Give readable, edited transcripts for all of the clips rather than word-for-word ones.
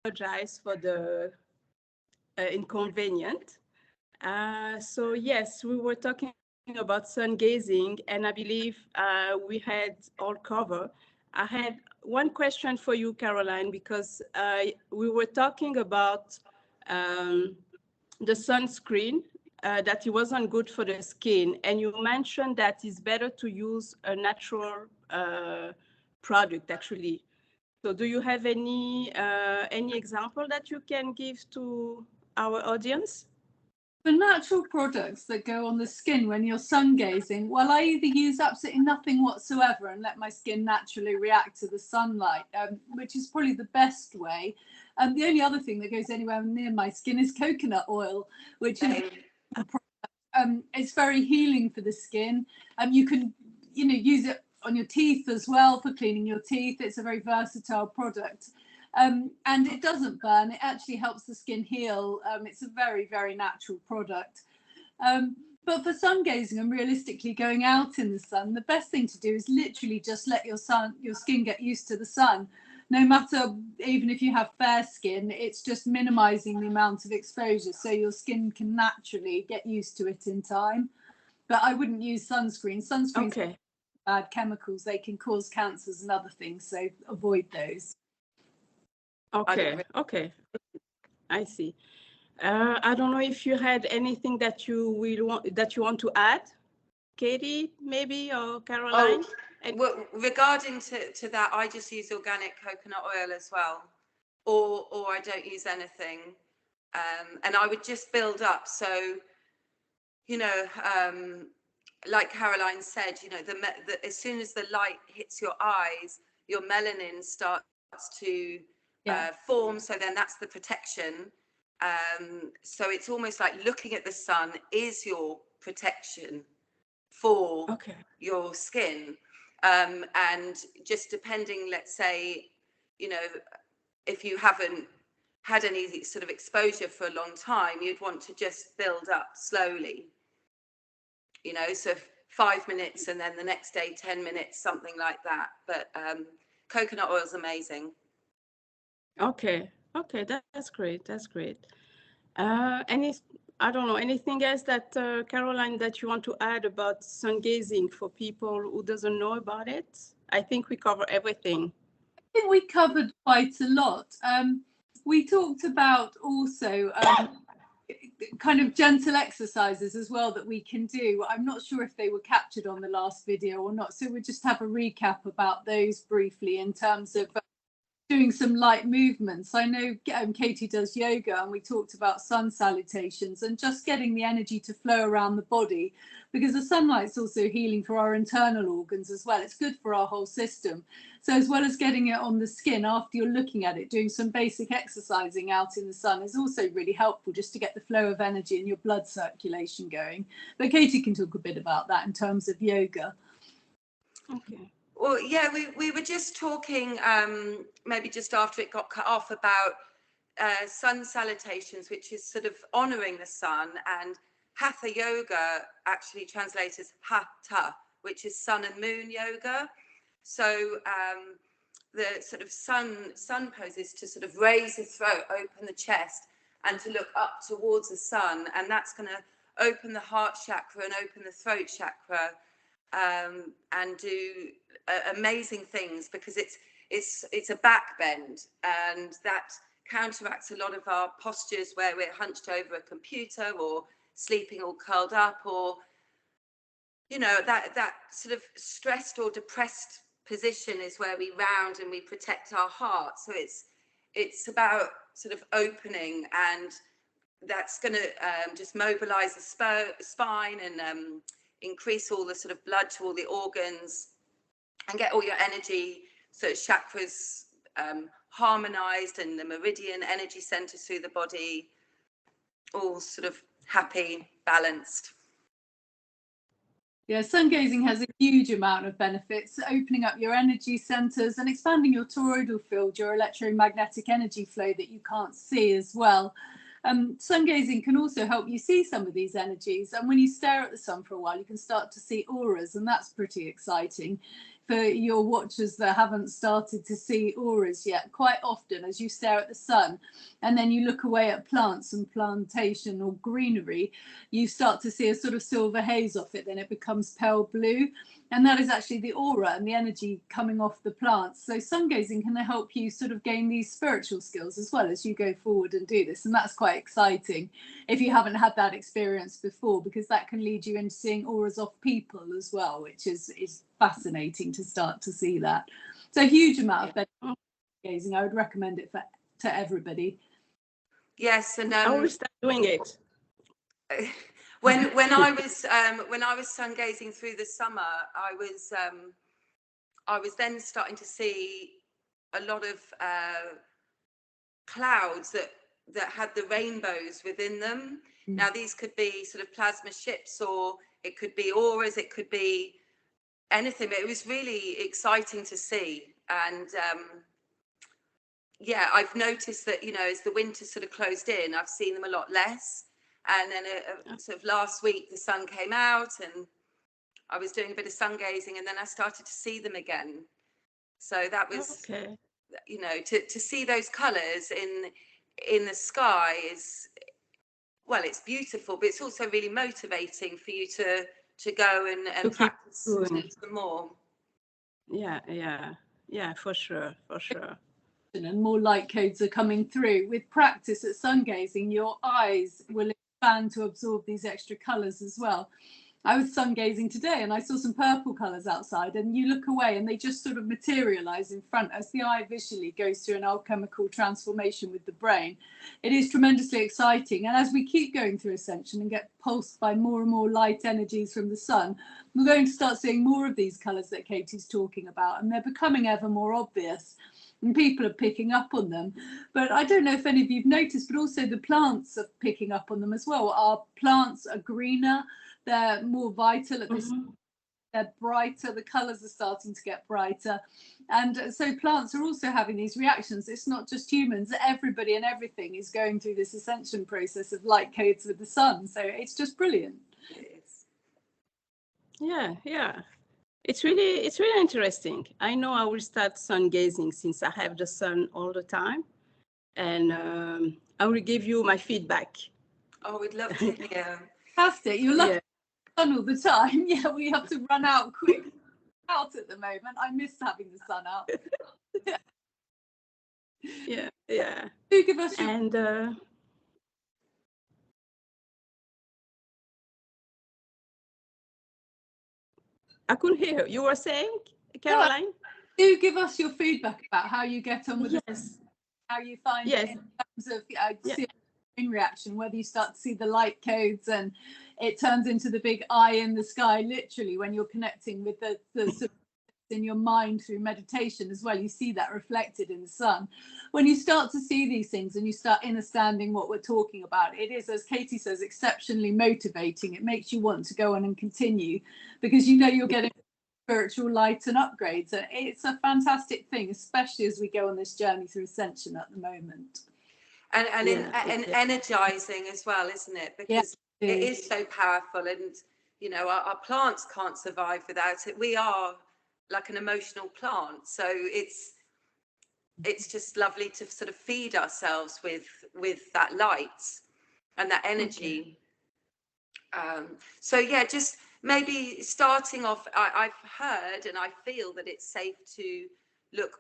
apologize for the inconvenience. So yes, we were talking about sun gazing, and I believe we had all covered. I had one question for you, Caroline, because we were talking about um, the sunscreen, that it wasn't good for the skin, and you mentioned that it's better to use a natural product, actually. So do you have any example that you can give to our audience? The natural products that go on the skin when you're sun gazing, well, I either use absolutely nothing whatsoever and let my skin naturally react to the sunlight, which is probably the best way. And the only other thing that goes anywhere near my skin is coconut oil, which is it's very healing for the skin. You can, use it on your teeth as well for cleaning your teeth. It's a very versatile product. And it doesn't burn. It actually helps the skin heal. It's a very, very natural product. But for sun gazing and realistically going out in the sun, the best thing to do is literally just let your skin get used to the sun. No matter, even if you have fair skin, it's just minimizing the amount of exposure so your skin can naturally get used to it in time. But I wouldn't use sunscreen. Sunscreens Okay. bad chemicals. They can cause cancers and other things, so avoid those. Okay. I see. I don't know if you had anything that you want to add, Katie, maybe, or Caroline. Well, regarding to that, I just use organic coconut oil as well, or I don't use anything, and I would just build up. So, like Caroline said, as soon as the light hits your eyes, your melanin starts to form. So then that's the protection. So it's almost like looking at the sun is your protection for your skin. And just depending, let's say, if you haven't had any sort of exposure for a long time, you'd want to just build up slowly. So 5 minutes and then the next day 10 minutes, something like that. But coconut oil is amazing. Okay, that's great. I don't know, anything else that Caroline, that you want to add about sun gazing for people who doesn't know about it? I think we cover everything. I think we covered quite a lot. We talked about also kind of gentle exercises as well that we can do. I'm not sure if they were captured on the last video or not, so we'll just have a recap about those briefly in terms of doing some light movements. I know Katie does yoga, and we talked about sun salutations and just getting the energy to flow around the body, because the sunlight's also healing for our internal organs as well. It's good for our whole system. So as well as getting it on the skin after you're looking at it, doing some basic exercising out in the sun is also really helpful, just to get the flow of energy and your blood circulation going. But Katie can talk a bit about that in terms of yoga. Okay. Well, yeah, we were just talking, maybe just after it got cut off, about sun salutations, which is sort of honouring the sun, and Hatha yoga actually translates as Hatha, which is sun and moon yoga. So the sort of sun pose is to sort of raise the throat, open the chest, and to look up towards the sun, and that's going to open the heart chakra and open the throat chakra, and do amazing things, because it's a back bend, and that counteracts a lot of our postures where we're hunched over a computer or sleeping all curled up, or that sort of stressed or depressed position is where we round and we protect our heart. So it's about sort of opening, and that's going to just mobilize the spine and increase all the sort of blood to all the organs and get all your energy, so chakras harmonized, and the meridian energy centers through the body all sort of happy, balanced. Yeah, sun gazing has a huge amount of benefits, opening up your energy centers and expanding your toroidal field, your electromagnetic energy flow that you can't see as well. Sun gazing can also help you see some of these energies, and when you stare at the sun for a while, you can start to see auras, and that's pretty exciting. for your watchers that haven't started to see auras yet, quite often as you stare at the sun and then you look away at plants and plantation or greenery, you start to see a sort of silver haze off it, then it becomes pale blue. And that is actually the aura and the energy coming off the plants. So sun gazing can help you sort of gain these spiritual skills as well as you go forward and do this. And that's quite exciting if you haven't had that experience before, because that can lead you into seeing auras off people as well, which is fascinating to start to see that. So a huge amount of benefit gazing. I would recommend it to everybody. Yes, and I will start doing it. when I was sun gazing through the summer, I was then starting to see a lot of clouds that had the rainbows within them. Now these could be sort of plasma ships, or it could be auras, it could be anything, but it was really exciting to see. And yeah, I've noticed that, you know, as the winter sort of closed in, I've seen them a lot less. And then sort of last week the sun came out and I was doing a bit of sun gazing, and then I started to see them again. So that was, you know, to see those colours in the sky is, well, it's beautiful, but it's also really motivating for you to go and practice some more. Yeah, for sure. And more light codes are coming through. With practice at sun gazing, your eyes will expand to absorb these extra colours as well. I was sun gazing today and I saw some purple colours outside, and you look away and they just sort of materialise in front as the eye visually goes through an alchemical transformation with the brain. It is tremendously exciting, and as we keep going through ascension and get pulsed by more and more light energies from the sun, we're going to start seeing more of these colours that Katie's talking about, and they're becoming ever more obvious. And people are picking up on them. But I don't know if any of you've noticed, but also the plants are picking up on them as well. Our plants are greener, they're more vital at this, they're brighter, the colours are starting to get brighter. And so plants are also having these reactions. It's not just humans, everybody and everything is going through this ascension process of light codes with the sun. So it's just brilliant. Yeah. It's really interesting. I know I will start sun gazing since I have the sun all the time, and I will give you my feedback. Oh, we'd love to hear. Fantastic. You're lucky sun all the time. Yeah, we have to run out quick out at the moment. I miss having the sun out. Yeah. Do give us your and I couldn't hear you were saying, Caroline? Do give us your feedback about how you get on with this, how you find it in terms of screen reaction, whether you start to see the light codes and it turns into the big eye in the sky, literally, when you're connecting with the sort of in your mind through meditation as well. You see that reflected in the sun. When you start to see these things and you start understanding what we're talking about, it is, as Katie says, exceptionally motivating. It makes you want to go on and continue because you know you're getting spiritual light and upgrades. And it's a fantastic thing, especially as we go on this journey through ascension at the moment. And energizing as well, isn't it? Because it is so powerful, and you know, our plants can't survive without it. We are like an emotional plant, so it's just lovely to sort of feed ourselves with that light and that energy. So yeah, just maybe starting off, I've heard and I feel that it's safe to look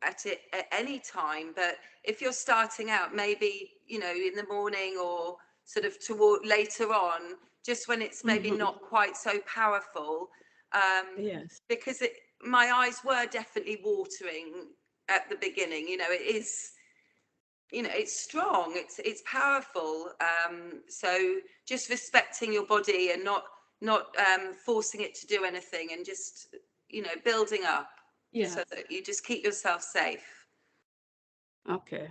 at it at any time, but if you're starting out, maybe, you know, in the morning or sort of toward later on, just when it's maybe not quite so powerful, because my eyes were definitely watering at the beginning. You know, it is, you know, it's strong, it's powerful, so just respecting your body and not forcing it to do anything, and just, you know, building up so that you just keep yourself safe. Okay.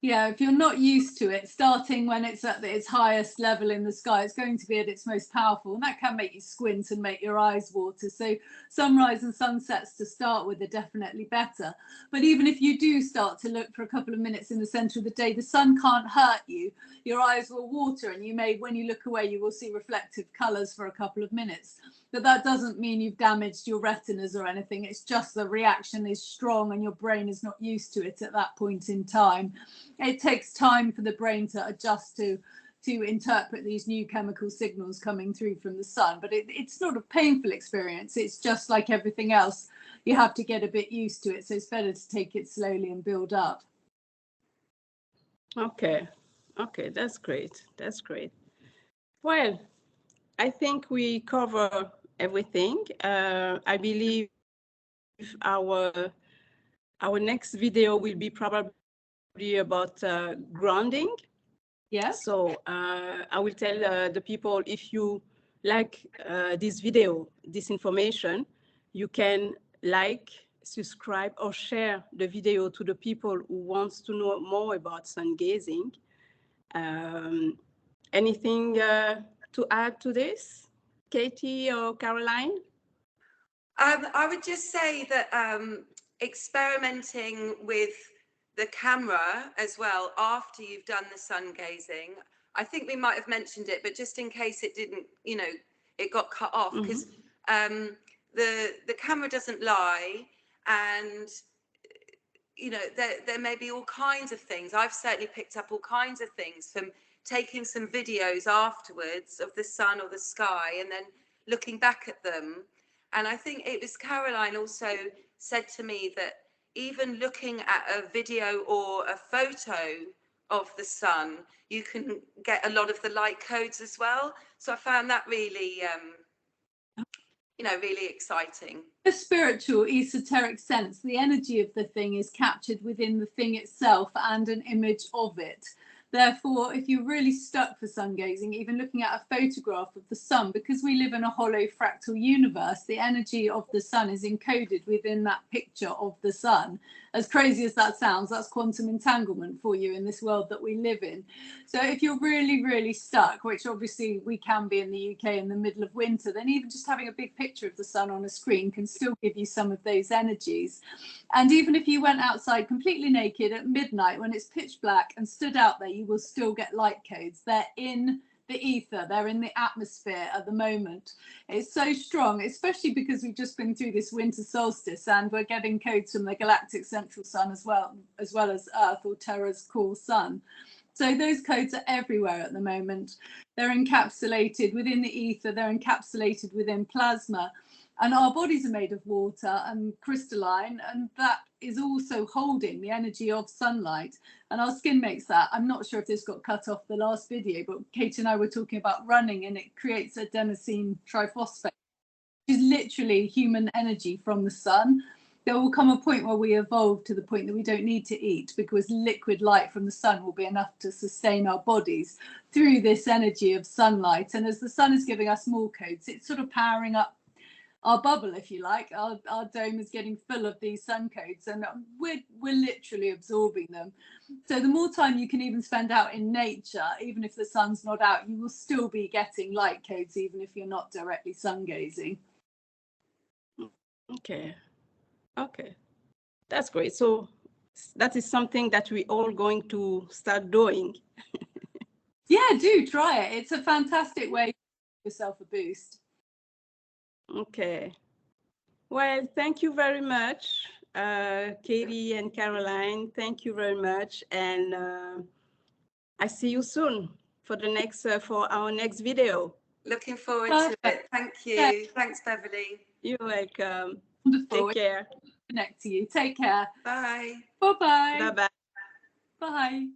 Yeah, if you're not used to it, starting when it's at its highest level in the sky, it's going to be at its most powerful, and that can make you squint and make your eyes water. So sunrise and sunsets to start with are definitely better. But even if you do start to look for a couple of minutes in the center of the day, the sun can't hurt you. Your eyes will water, and you may, when you look away, you will see reflective colors for a couple of minutes. But that doesn't mean you've damaged your retinas or anything. It's just the reaction is strong and your brain is not used to it at that point in time. It takes time for the brain to adjust to interpret these new chemical signals coming through from the sun. But it's not a painful experience. It's just like everything else. You have to get a bit used to it. So it's better to take it slowly and build up. Okay. Okay, that's great. That's great. Well, I think we cover everything. I believe our next video will be probably about grounding. Yeah. So I will tell the people, if you like this video, this information, you can like, subscribe, or share the video to the people who wants to know more about sun gazing. Anything to add to this, Katie or Caroline? I would just say that experimenting with the camera as well after you've done the sun gazing, I think we might have mentioned it, but just in case it didn't, you know, it got cut off, because the camera doesn't lie, and you know, there may be all kinds of things. I've certainly picked up all kinds of things from taking some videos afterwards of the sun or the sky and then looking back at them. And I think it was Caroline also said to me that even looking at a video or a photo of the sun, you can get a lot of the light codes as well. So I found that really, you know, really exciting. A spiritual, esoteric sense, the energy of the thing is captured within the thing itself and an image of it. Therefore, if you're really stuck for sun gazing, even looking at a photograph of the sun, because we live in a hollow fractal universe, the energy of the sun is encoded within that picture of the sun. As crazy as that sounds, that's quantum entanglement for you in this world that we live in. So if you're really, really stuck, which obviously we can be in the UK in the middle of winter, then even just having a big picture of the sun on a screen can still give you some of those energies. And even if you went outside completely naked at midnight when it's pitch black and stood out there, you will still get light codes. They're in the ether, they're in the atmosphere at the moment. It's so strong, especially because we've just been through this winter solstice and we're getting codes from the galactic central sun as well as Earth, or Terra's core sun. So those codes are everywhere at the moment. They're encapsulated within the ether, they're encapsulated within plasma. And our bodies are made of water and crystalline, and that is also holding the energy of sunlight. And our skin makes that. I'm not sure if this got cut off the last video, but Kate and I were talking about running, and it creates adenosine triphosphate, which is literally human energy from the sun. There will come a point where we evolve to the point that we don't need to eat, because liquid light from the sun will be enough to sustain our bodies through this energy of sunlight. And as the sun is giving us more codes, it's sort of powering up our bubble, if you like. Our dome is getting full of these sun codes, and we're literally absorbing them. So the more time you can even spend out in nature, even if the sun's not out, you will still be getting light codes, even if you're not directly sun gazing. Okay. Okay, that's great. So that is something that we all going to start doing. Yeah, do try it. It's a fantastic way to give yourself a boost. Okay. Well, thank you very much, Katie and Caroline. Thank you very much, and I see you soon for the next for our next video. Looking forward to it. Thank you. Yeah. Thanks, Beverley. You're welcome. Wonderful. Take care. Connect to you. Take care. Bye. Bye-bye. Bye-bye. Bye.